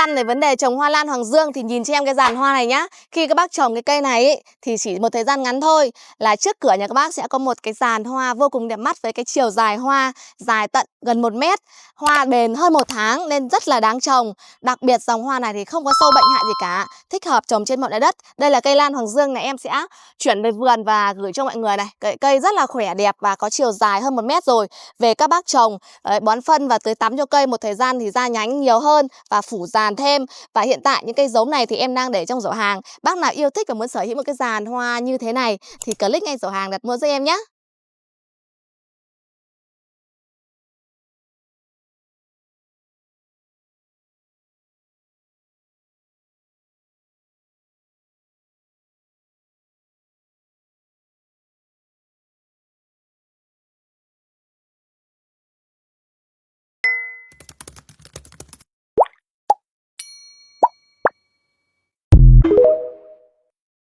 căn về vấn đề trồng hoa lan Hoàng Dương thì nhìn cho em cái dàn hoa này nhá. Khi các bác trồng cái cây này ấy, thì chỉ một thời gian ngắn thôi là trước cửa nhà các bác sẽ có một cái dàn hoa vô cùng đẹp mắt với cái chiều dài hoa dài tận gần 1 mét. Hoa bền hơn 1 tháng nên rất là đáng trồng. Đặc biệt dòng hoa này thì không có sâu bệnh hại gì cả, thích hợp trồng trên mọi loại đất. Đây là cây lan Hoàng Dương này, em sẽ chuyển về vườn và gửi cho mọi người này. Cây rất là khỏe đẹp và có chiều dài hơn 1 mét rồi. Về các bác trồng, bón phân và tưới tắm cho cây một thời gian thì ra nhánh nhiều hơn và phủ dàn thêm. Và hiện tại những cây giống này thì em đang để trong giỏ hàng. Bác nào yêu thích và muốn sở hữu một cái dàn hoa như thế này thì click ngay giỏ hàng đặt mua giúp em nhé.